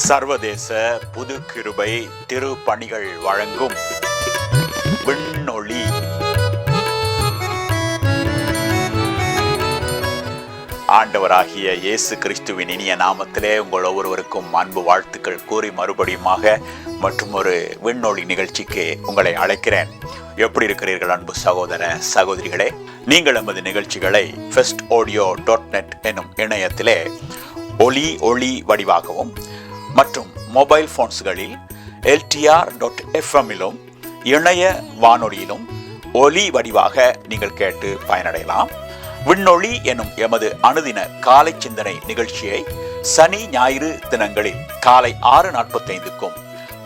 சர்வதேச புது கிருபை திருப்பணிகள் வழங்கும் விண்ணொளி. ஆண்டவராகிய இயேசு கிறிஸ்துவின் இனிய நாமத்திலே உங்கள் ஒவ்வொருவருக்கும் அன்பு வாழ்த்துக்கள் கூறி மறுபடியுமாக மற்றும் ஒரு விண்ணொளி நிகழ்ச்சிக்கு உங்களை அழைக்கிறேன். எப்படி இருக்கிறீர்கள் அன்பு சகோதர சகோதரிகளே? நீங்கள் நமது நிகழ்ச்சிகளை festaudio.net என்னும் இணையத்திலே ஒளி வடிவாகவும் மற்றும் மொபைல் போன்ஸ்களில் LTR.FM இணைய வானொலியிலும் ஒலி வடிவாக நீங்கள் கேட்டு பயனடையலாம். விண்ணொளி எனும் எமது அனுதின காலை சிந்தனை நிகழ்ச்சியை சனி ஞாயிறு தினங்களில் காலை 6:45க்கும்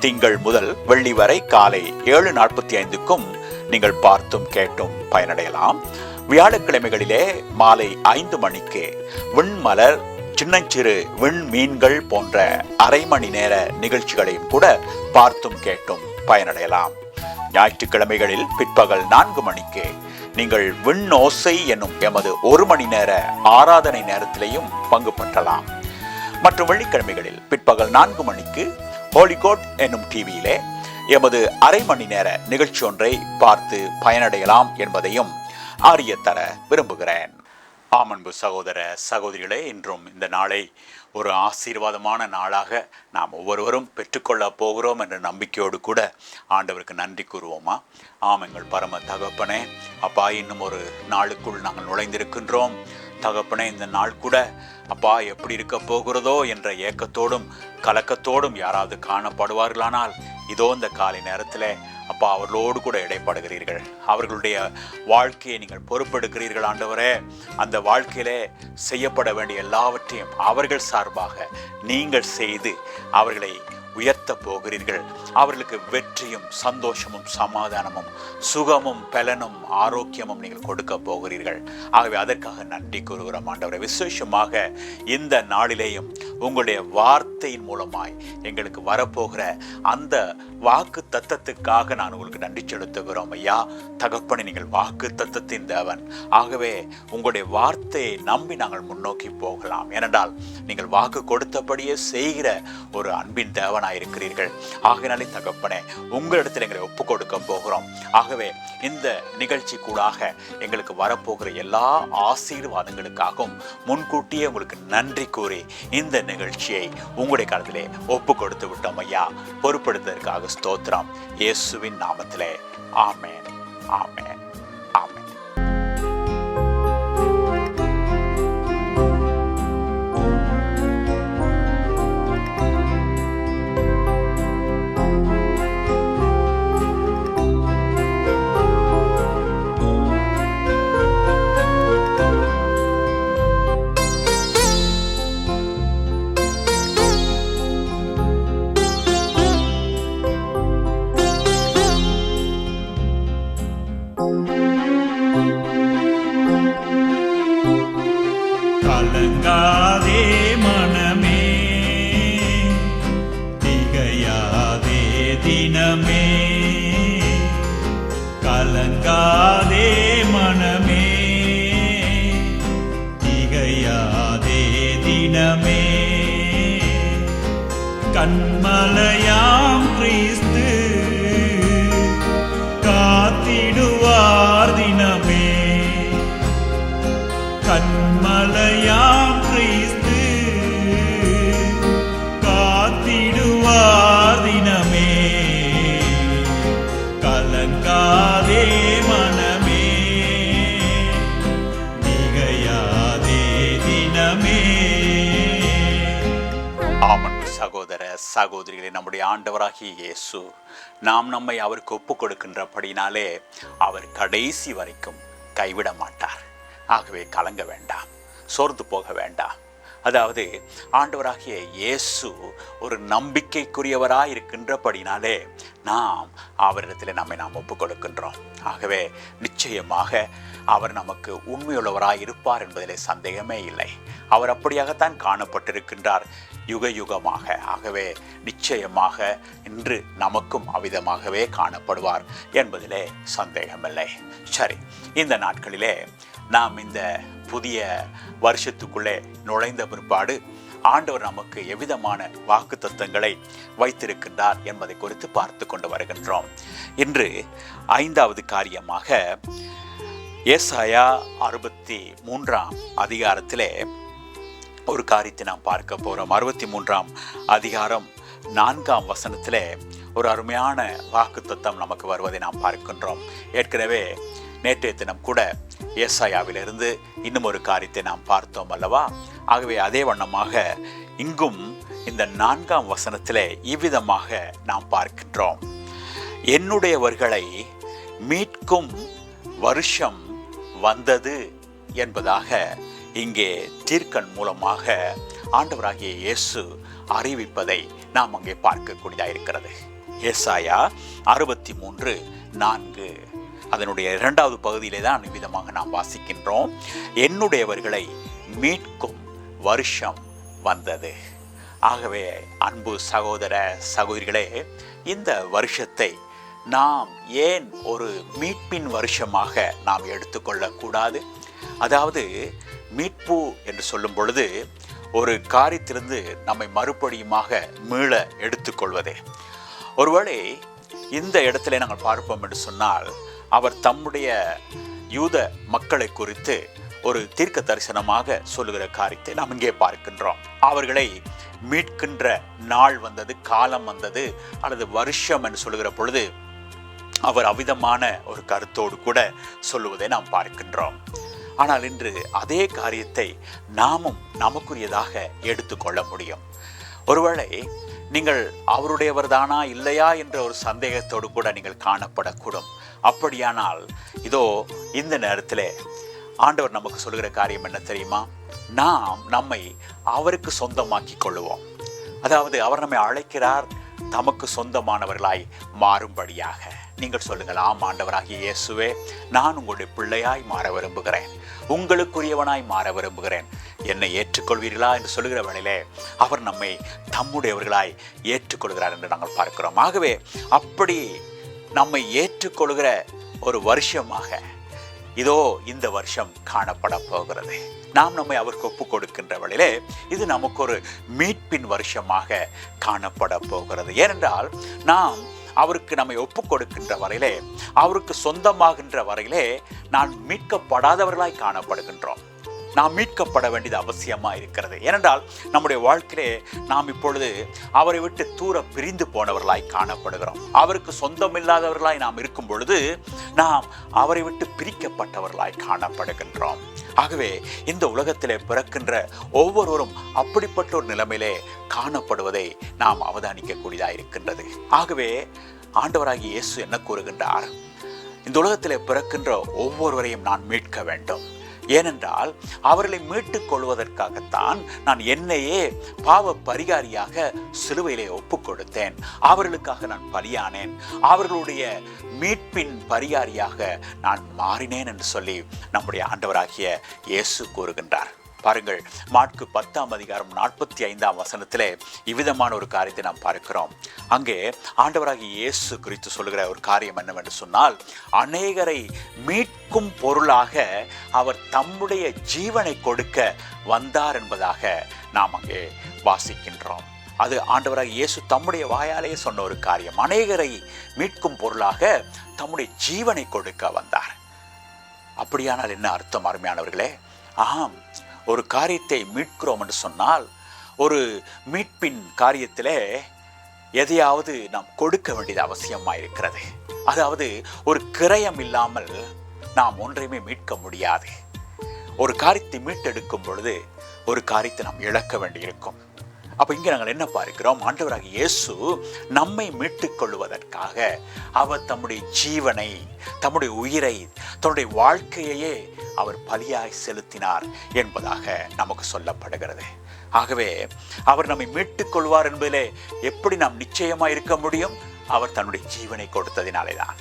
திங்கள் முதல் வெள்ளி வரை காலை 7:45க்கும் நீங்கள் பார்த்தும் கேட்டும் பயனடையலாம். வியாழக்கிழமைகளிலே மாலை 5 மணிக்கு விண்மலர், சின்னஞ்சிறு விண்மீன்கள் போன்ற அரை மணி நேர நிகழ்ச்சிகளையும் கூட பார்த்தும் கேட்டும் பயனடையலாம். ஞாயிற்றுக்கிழமைகளில் பிற்பகல் 4 மணிக்கு நீங்கள் விண்ணோசை என்னும் எமது 1 மணி நேர ஆராதனை நேரத்திலேயும் பங்கு பற்றலாம். மற்றும் வெள்ளிக்கிழமைகளில் பிற்பகல் 4 மணிக்கு ஹோலிகோட் என்னும் டிவியிலே எமது அரை மணி நேர நிகழ்ச்சி ஒன்றை பார்த்து பயனடையலாம் என்பதையும் அறியத்தர விரும்புகிறேன். ஆமன்பு சகோதர சகோதரிகளே, இன்றும் இந்த நாளை ஒரு ஆசீர்வாதமான நாளாக நாம் ஒவ்வொருவரும் பெற்றுக்கொள்ள போகிறோம் என்ற நம்பிக்கையோடு கூட ஆண்டவருக்கு நன்றி கூறுவோமா? எங்கள் பரம தகப்பனே, அப்பா, இன்னும் ஒரு நாளுக்குள் நாங்கள் நுழைந்திருக்கின்றோம். தகப்பனே, இந்த நாள் கூட அப்பா எப்படி இருக்க போகிறதோ என்ற ஏக்கத்தோடும் கலக்கத்தோடும் யாராவது காணப்படுவார்களானால் இதோ இந்த காலை நேரத்தில் அப்பா அவர்களோடு கூட இடைப்படுகிறீர்கள். அவர்களுடைய வாழ்க்கையை நீங்கள் பொறுப்பெடுக்கிறீர்கள் ஆண்டவரே. அந்த வாழ்க்கையிலே செய்யப்பட வேண்டிய எல்லாவற்றையும் அவர்கள் சார்பாக நீங்கள் செய்து அவர்களை உயர்த்த போகிறீர்கள். அவர்களுக்கு வெற்றியும் சந்தோஷமும் சமாதானமும் சுகமும் பலனும் ஆரோக்கியமும் நீங்கள் கொடுக்க போகிறீர்கள். ஆகவே அதற்காக நன்றி கூறுகிறோம் ஆண்டவரே. விசேஷமாக இந்த நாளிலேயும் உங்களுடைய வார்த்தையின் மூலமாய் எங்களுக்கு வரப்போகிற அந்த வாக்கு தத்தத்துக்காக நான் உங்களுக்கு நன்றி செலுத்துகிறோம் ஐயா. தகப்பனை, நீங்கள் வாக்கு தத்தத்தின் தேவன். ஆகவே உங்களுடைய வார்த்தையை நம்பி நாங்கள் முன்னோக்கி போகலாம். ஏனென்றால் நீங்கள் வாக்கு கொடுத்தபடியே செய்கிற ஒரு அன்பின் தேவன் இருக்கிறீர்கள். ஆகையினாலே தகப்பனே, உங்களிடத்தில் எங்களை ஒப்பு கொடுக்க போகிறோம். ஆகவே இந்த நிகழ்ச்சி கூடாக எங்களுக்கு வரப்போகிற எல்லா ஆசீர்வாதங்களுக்காகவும் முன்கூட்டியே உங்களுக்கு நன்றி கூறி இந்த நிகழ்ச்சியை உங்களுடைய காலத்திலே ஒப்பு கொடுத்து விட்டோம் ஐயா. பொறுப்படுத்துவதற்காக ஸ்தோத்திரம். இயேசுவின் நாமத்திலே ஆமென், ஆமென், ஆமென். கலங்காதே மனமே, திகையாதே தினமே. கலங்காதே மனமே, திகையாதே தினமே. கன்மலையாம் கிறிஸ்து காத்திடுவார் தினமே. கன்மலையாம் கிறிஸ்து காத்திடுவார் தினமே. கலங்காதே மனமே, திகையாதே தினமே. ஆமன் சகோதர சகோதரிகளே, நம்முடைய ஆண்டவராகிய இயேசு நாம் நம்மை அவருக்கு ஒப்பு கொடுக்கின்றபடினாலே அவர் கடைசி வரைக்கும் கைவிட மாட்டார். ஆகவே கலங்க வேண்டாம், சோர்ந்து போக வேண்டாம். அதாவது ஆண்டவராகிய இயேசு ஒரு நம்பிக்கைக்குரியவராய் இருக்கின்றபடினாலே நாம் அவரிடத்தில் நாம் ஒப்பு கொடுக்கின்றோம். ஆகவே நிச்சயமாக அவர் நமக்கு உண்மையுள்ளவராய் இருப்பார் என்பதிலே சந்தேகமே இல்லை. அவர் அப்படியாகத்தான் காணப்பட்டிருக்கின்றார் யுக யுகமாக. ஆகவே நிச்சயமாக இன்று நமக்கும் அவ்விதமாகவே காணப்படுவார் என்பதிலே சந்தேகமில்லை. சரி, இந்த நாட்களிலே நாம் இந்த புதிய வருஷத்துக்குள்ளே நுழைந்த பிற்பாடு ஆண்டவர் நமக்கு எவ்விதமான வாக்குத்தத்தங்களை வைத்திருக்கின்றார் என்பதை குறித்து பார்த்து கொண்டு வருகின்றோம். இன்று 5வது காரியமாக ஏசாயா 63ஆம் அதிகாரத்திலே ஒரு காரியத்தை நாம் பார்க்க போகிறோம். 63ஆம் அதிகாரம் 4ஆம் வசனத்திலே ஒரு அருமையான வாக்குத்தத்தம் நமக்கு வருவதை நாம் பார்க்கின்றோம். ஏற்கனவே நேற்றைய தினம் கூட ஏசாயாவிலிருந்து இன்னும் ஒரு காரியத்தை நாம் பார்த்தோம் அல்லவா? ஆகவே அதே வண்ணமாக இங்கும் இந்த 4ஆம் வசனத்திலே இவ்விதமாக நாம் பார்க்கின்றோம். என்னுடையவர்களை மீட்கும் வருஷம் வந்தது என்பதாக இங்கே தீர்க்கன் மூலமாக ஆண்டவராகிய இயேசு அறிவிப்பதை நாம் அங்கே பார்க்கக்கூடியதாக இருக்கிறது. ஏசாயா 63:4 அதனுடைய 2வது பகுதியிலே தான் விதமாக நாம் வாசிக்கின்றோம். என்னுடையவர்களை மீட்கும் வருஷம் வந்தது. ஆகவே அன்பு சகோதர சகோதரிகளே, இந்த வருஷத்தை நாம் ஏன் ஒரு மீட்பின் வருஷமாக நாம் எடுத்துக்கொள்ளக்கூடாது? அதாவது மீட்பு என்று சொல்லும் பொழுது ஒரு காரியத்திலிருந்து நம்மை மறுபடியுமாக மீள எடுத்துக்கொள்வது. ஒருவேளை இந்த இடத்துல நாங்கள் பார்ப்போம் என்று சொன்னால், அவர் தம்முடைய யூத மக்களை குறித்து ஒரு தீர்க்க தரிசனமாக சொல்லுகிற காரியத்தை நாம் இங்கே பார்க்கின்றோம். அவர்களை மீட்கின்ற நாள் வந்தது, காலம் வந்தது, அல்லது வருஷம் என்று சொல்லுகிற பொழுது அவர் அவ்விதமான ஒரு கருத்தோடு கூட சொல்லுவதை நாம் பார்க்கின்றோம். ஆனால் இன்று அதே காரியத்தை நாமும் நமக்குரியதாக எடுத்துக்கொள்ள முடியும். ஒருவேளை நீங்கள் அவருடையவர் தானா இல்லையா என்ற ஒரு சந்தேகத்தோடு கூட நீங்கள் காணப்படக்கூடும். அப்படியானால் இதோ இந்த நேரத்தில் ஆண்டவர் நமக்கு சொல்லுகிற காரியம் என்ன தெரியுமா? நாம் நம்மை அவருக்கு சொந்தமாக்கி கொள்ளுவோம். அதாவது அவர் நம்மை அழைக்கிறார் தமக்கு சொந்தமானவர்களாய் மாறும்படியாக. நீங்கள் சொல்லுங்கள், ஆம் ஆண்டவராகிய இயேசுவே, நான் உங்களுடைய பிள்ளையாய் மாற விரும்புகிறேன், உங்களுக்குரியவனாய் மாற விரும்புகிறேன், என்னை ஏற்றுக்கொள்வீர்களா என்று சொல்லுகிற வேளையிலே அவர் நம்மை தம்முடையவர்களாய் ஏற்றுக்கொள்கிறார் என்று நாங்கள் பார்க்கிறோம். ஆகவே அப்படி நம்மை ஏற்றுக்கொள்கிற ஒரு வருஷமாக இதோ இந்த வருஷம் காணப்பட போகிறது. நாம் நம்மை அவருக்கு ஒப்பு கொடுக்கின்ற வேளையிலே இது நமக்கு ஒரு மீட்பின் வருஷமாக காணப்பட போகிறது. ஏனென்றால் நாம் அவருக்கு நம்மை ஒப்பு கொடுக்கின்ற வரையிலே, அவருக்கு சொந்தமாகின்ற வரையிலே நான் மீட்கப்படாதவர்களாய் காணப்படுகின்றோம். நாம் மீட்கப்பட வேண்டியது அவசியமாக இருக்கிறது. ஏனென்றால் நம்முடைய வாழ்க்கையிலே நாம் இப்பொழுது அவரை விட்டு தூர பிரிந்து போனவர்களாய் காணப்படுகிறோம். அவருக்கு சொந்தமில்லாதவர்களாய் நாம் இருக்கும் பொழுது நாம் அவரை விட்டு பிரிக்கப்பட்டவர்களாய் காணப்படுகின்றோம். ஆகவே இந்த உலகத்திலே பிறக்கின்ற ஒவ்வொருவரும் அப்படிப்பட்ட ஒரு நிலைமையிலே காணப்படுவதை நாம் அவதானிக்கக்கூடியதாக இருக்கின்றது. ஆகவே ஆண்டவராகிய இயேசு என்ன கூறுகின்றார்? இந்த உலகத்திலே பிறக்கின்ற ஒவ்வொருவரையும் நான் மீட்க வேண்டும். ஏனென்றால் அவர்களை மீட்டுக் கொள்வதற்காகத்தான் நான் என்னையே பாவ பரிகாரியாக சிலுவையிலே ஒப்பு கொடுத்தேன். அவர்களுக்காக நான் பலியானேன், அவர்களுடைய மீட்பின் பரிகாரியாக நான் மாறினேன் என்று சொல்லி நம்முடைய ஆண்டவராகிய இயேசு கூறுகின்றார். பாருங்கள், மாற்கு 10ஆம் அதிகாரம் 45ஆம் வசனத்திலே இவ்விதமான ஒரு காரியத்தை நாம் பார்க்கிறோம். அங்கே ஆண்டவராகிய இயேசு குறித்து சொல்லுகிற ஒரு காரியம் என்னவென்று சொன்னால், அநேகரை மீட்கும் பொருளாக அவர் தம்முடைய ஜீவனை கொடுக்க வந்தார் என்பதாக நாம் அங்கே வாசிக்கின்றோம். அது ஆண்டவராகிய இயேசு தம்முடைய வாயாலேயே சொன்ன ஒரு காரியம். அநேகரை மீட்கும் பொருளாக தம்முடைய ஜீவனை கொடுக்க வந்தார். அப்படியானால் என்ன அர்த்தம் அருமையானவர்களே? ஆம், ஒரு காரியத்தை மீட்கிறோம் என்று சொன்னால், ஒரு மீட்பின் காரியத்திலே எதையாவது நாம் கொடுக்க வேண்டியது அவசியமாக இருக்கிறது. அதாவது ஒரு கிரயம் இல்லாமல் நாம் ஒன்றையுமே மீட்க முடியாது. ஒரு காரியத்தை மீட்டெடுக்கும் பொழுது ஒரு காரியத்தை நாம் இழக்க வேண்டியிருக்கும். அப்போ இங்கே நாங்கள் என்ன பார்க்கிறோம்? ஆண்டவராகிய இயேசு நம்மை மீட்டுக் கொள்வதற்காக அவர் தம்முடைய ஜீவனை, தம்முடைய உயிரை, தன்னுடைய வாழ்க்கையையே அவர் பலியாய் செலுத்தினார் என்பதாக நமக்கு சொல்லப்படுகிறது. ஆகவே அவர் நம்மை மீட்டுக் கொள்வார் என்பதிலே எப்படி நாம் நிச்சயமாக இருக்க முடியும்? அவர் தன்னுடைய ஜீவனை கொடுத்ததினாலே தான்.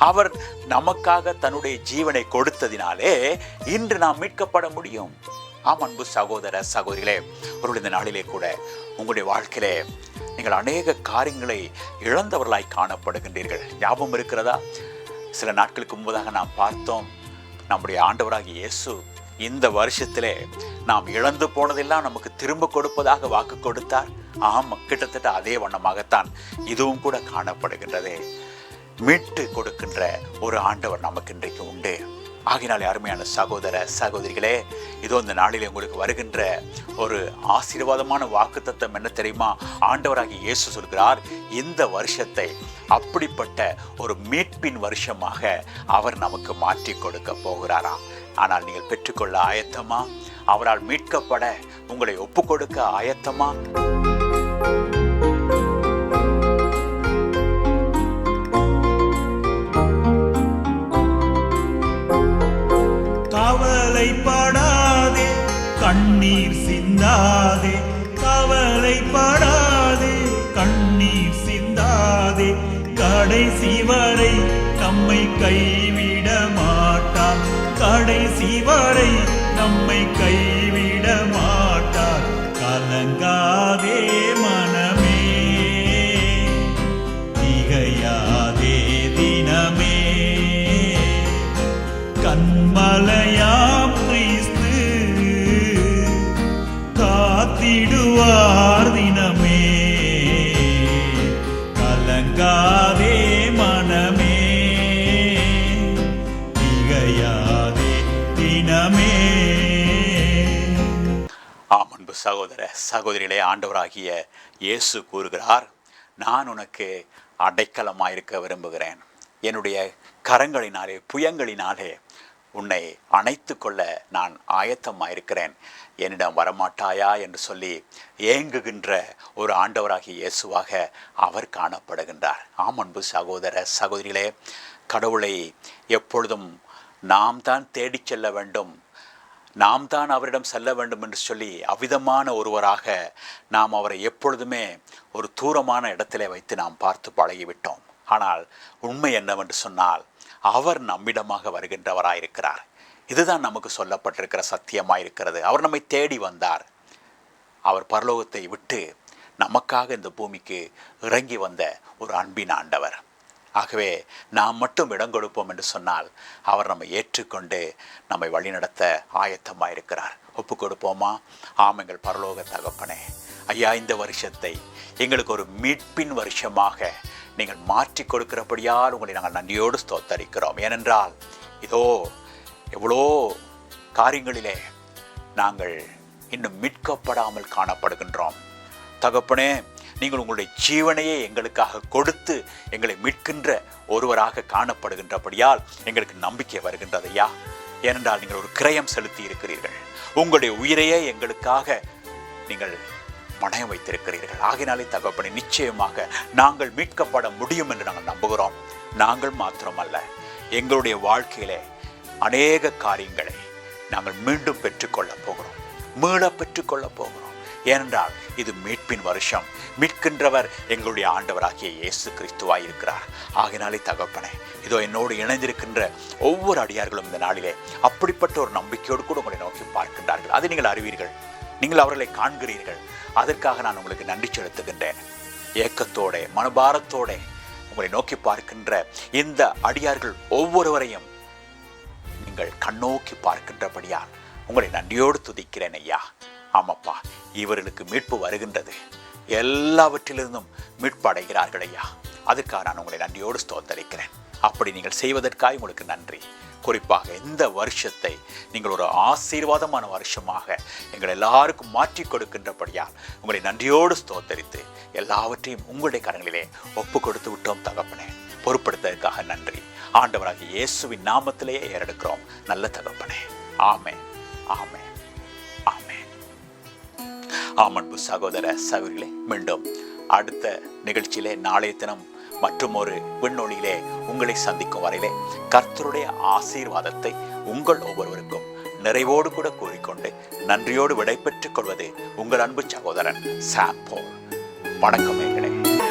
அவர் நமக்காக தன்னுடைய ஜீவனை கொடுத்ததினாலே இன்று நாம் மீட்கப்பட முடியும். ஆம் அன்பு சகோதர சகோதரிகளே, ஒரு இந்த நாளிலே கூட உங்களுடைய வாழ்க்கையிலே நீங்கள் அநேக காரியங்களை இழந்தவர்களாய் காணப்படுகின்றீர்கள். ஞாபகம் இருக்கிறதா? சில நாட்களுக்கு முன்பதாக நாம் பார்த்தோம், நம்முடைய ஆண்டவராகிய இயேசு இந்த வருஷத்திலே நாம் இழந்து போனதெல்லாம் நமக்கு திரும்ப கொடுப்பதாக வாக்கு கொடுத்தார். ஆமாம், கிட்டத்தட்ட அதே வண்ணமாகத்தான் இதுவும் கூட காணப்படுகின்றது. மீட்டு கொடுக்கின்ற ஒரு ஆண்டவர் நமக்கு இன்றைக்கு உண்டு. ஆகினாலே அருமையான சகோதர சகோதரிகளே, இதோ இந்த நாளிலே உங்களுக்கு வருகின்ற ஒரு ஆசீர்வாதமான வாக்குத்தத்தம் என்ன தெரியுமா? ஆண்டவராகிய இயேசு சொல்கிறார், இந்த வருஷத்தை அப்படிப்பட்ட ஒரு மீட்பின் வருஷமாக அவர் நமக்கு மாற்றி கொடுக்க போகிறாராம். ஆனால் நீங்கள் பெற்றுக்கொள்ள ஆயத்தமா? அவரால் மீட்கப்பட உங்களை ஒப்பு கொடுக்க ஆயத்தமா? கவலைப்படாதே, கண்ணீர் சிந்தாதே, கவலைப்படாதே, கண்ணீர் சிந்தாதே, கடைசி வரை நம்மை கைவிட மாட்டார், கடைசி வரை நம்மை கைவிட மாட்டார். கலங்காதே மனமே, திகையாதே தினமே, கண்மலையாம் கிறிஸ்து காத்திடுவார் தினமே. கலங்காதே மனமே, திகையாதே தினமே. அன்பு சகோதர சகோதரிகளே, ஆண்டவராகிய இயேசு கூறுகிறார், நான் உனக்கு அடைக்கலமாயிருக்க விரும்புகிறேன். என்னுடைய கரங்களினாலே புயங்களினாலே உன்னை அணைத்து கொள்ள நான் ஆயத்தமாயிருக்கிறேன். என்னிடம் வரமாட்டாயா என்று சொல்லி ஏங்குகின்ற ஒரு ஆண்டவராகிய இயேசுவாக அவர் காணப்படுகின்றார். அன்பு சகோதர சகோதரிகளே, கடவுளை எப்பொழுதும் நாம் தான் தேடிச் செல்ல வேண்டும், நாம் தான் அவரிடம் செல்ல வேண்டும் என்று சொல்லி அவ்விதமான ஒருவராக நாம் அவரை எப்பொழுதுமே ஒரு தூரமான இடத்திலே வைத்து நாம் பார்த்து பழகிவிட்டோம். ஆனால் உண்மை என்னவென்று சொன்னால், அவர் நம்மிடமாக வருகின்றவராயிருக்கிறார். இதுதான் நமக்கு சொல்லப்பட்டிருக்கிற சத்தியமாயிருக்கிறது. அவர் நம்மை தேடி வந்தார். அவர் பரலோகத்தை விட்டு நமக்காக இந்த பூமிக்கு இறங்கி வந்த ஒரு அன்பின் ஆண்டவர். ஆகவே நாம் மட்டும் இடம் கொடுப்போம் என்று சொன்னால் அவர் நம்மை ஏற்றுக்கொண்டு நம்மை வழிநடத்த ஆயத்தமாயிருக்கிறார். ஒப்பு கொடுப்போமா? ஆம், எங்கள் பரலோக தகப்பனே, ஐயா, இந்த வருஷத்தை எங்களுக்கு ஒரு மீட்பின் வருஷமாக நீங்கள் மாற்றி கொடுக்கிறபடியால் உங்களை நாங்கள் நன்றியோடு ஸ்தோத்தரிக்கிறோம். ஏனென்றால் இதோ எவ்வளோ காரியங்களிலே நாங்கள் இன்னும் மீட்கப்படாமல் காணப்படுகின்றோம். தகப்பனே, நீங்கள் உங்களுடைய ஜீவனையே எங்களுக்காக கொடுத்து எங்களை மீட்கின்ற ஒருவராக காணப்படுகின்றபடியால் எங்களுக்கு நம்பிக்கை வருகின்றது ஐயா. ஏனென்றால் நீங்கள் ஒரு கிரயம் செலுத்தி இருக்கிறீர்கள். உங்களுடைய உயிரையே எங்களுக்காக நீங்கள் மனம் வைத்திருக்கிறீர்கள். ஆகினாலே தகப்பனே, நிச்சயமாக நாங்கள் மீட்கப்பட முடியும் என்று நாங்கள் நம்புகிறோம். நாங்கள் மாத்திரமல்ல, எங்களுடைய வாழ்க்கையிலே அநேக காரியங்களை நாங்கள் மீண்டும் பெற்றுக்கொள்ளப் போகிறோம், மீள பெற்றுக்கொள்ளப் போகிறோம். ஏனென்றால் இது மீட்பின் வருஷம். மீட்கின்றவர் எங்களுடைய ஆண்டவராகிய இயேசு கிறிஸ்துவாய் இருக்கிறார். ஆகினாலே தகப்பனே, இதோ என்னோடு இணைந்திருக்கின்ற ஒவ்வொரு அடியார்களும் இந்த நாளிலே அப்படிப்பட்ட ஒரு நம்பிக்கையோடு கூட உங்களை நோக்கி பார்க்கின்றார்கள். அதை நீங்கள் அறிவீர்கள், நீங்கள் அவர்களை காண்கிறீர்கள். அதற்காக நான் உங்களுக்கு நன்றி செலுத்துகின்றேன். ஏக்கத்தோட மனபாரத்தோட உங்களை நோக்கி பார்க்கின்ற இந்த அடியார்கள் ஒவ்வொருவரையும் நீங்கள் கண்ணோக்கி பார்க்கின்றபடியால் உங்களை நன்றியோடு துதிக்கிறேன் ஐயா. ஆமாப்பா, இவர்களுக்கு மீட்பு வருகின்றது, எல்லாவற்றிலிருந்தும் மீட்பு அடைகிறார்கள் ஐயா. அதற்காக நான் உங்களை நன்றியோடு ஸ்தோத்தரிக்கிறேன். அப்படி நீங்கள் செய்வதற்காக உங்களுக்கு நன்றி. குறிப்பாக இந்த வருஷத்தை நீங்கள் ஒரு ஆசீர்வாதமான வருஷமாக எங்கள் எல்லாருக்கும் மாற்றி கொடுக்கின்றபடியால் உங்களை நன்றியோடு ஸ்தோத்தரித்து எல்லாவற்றையும் உங்களுடைய கரங்களிலே ஒப்பு கொடுத்து விட்டோம் தகப்பனே. பொறுப்படுத்ததற்காக நன்றி. ஆண்டவராகிய இயேசுவின் நாமத்திலேயே ஏறெடுக்கிறோம் நல்ல தகப்பனே. ஆமென், ஆமென், ஆமென். அன்பு சகோதர சகோதரிகளே, மீண்டும் அடுத்த நிகழ்ச்சியிலே நாளைய தினம் மற்றும் ஒரு விண்ணொலியிலே உங்களை சந்திக்கும் வரையிலே கர்த்தருடைய ஆசீர்வாதத்தை உங்கள் ஒவ்வொருவருக்கும் நிறைவோடு கூட கூறிக்கொண்டு நன்றியோடு விடை பெற்றுக் கொள்வது உங்கள் அன்பு சகோதரன் சாம் போல். வணக்கம்.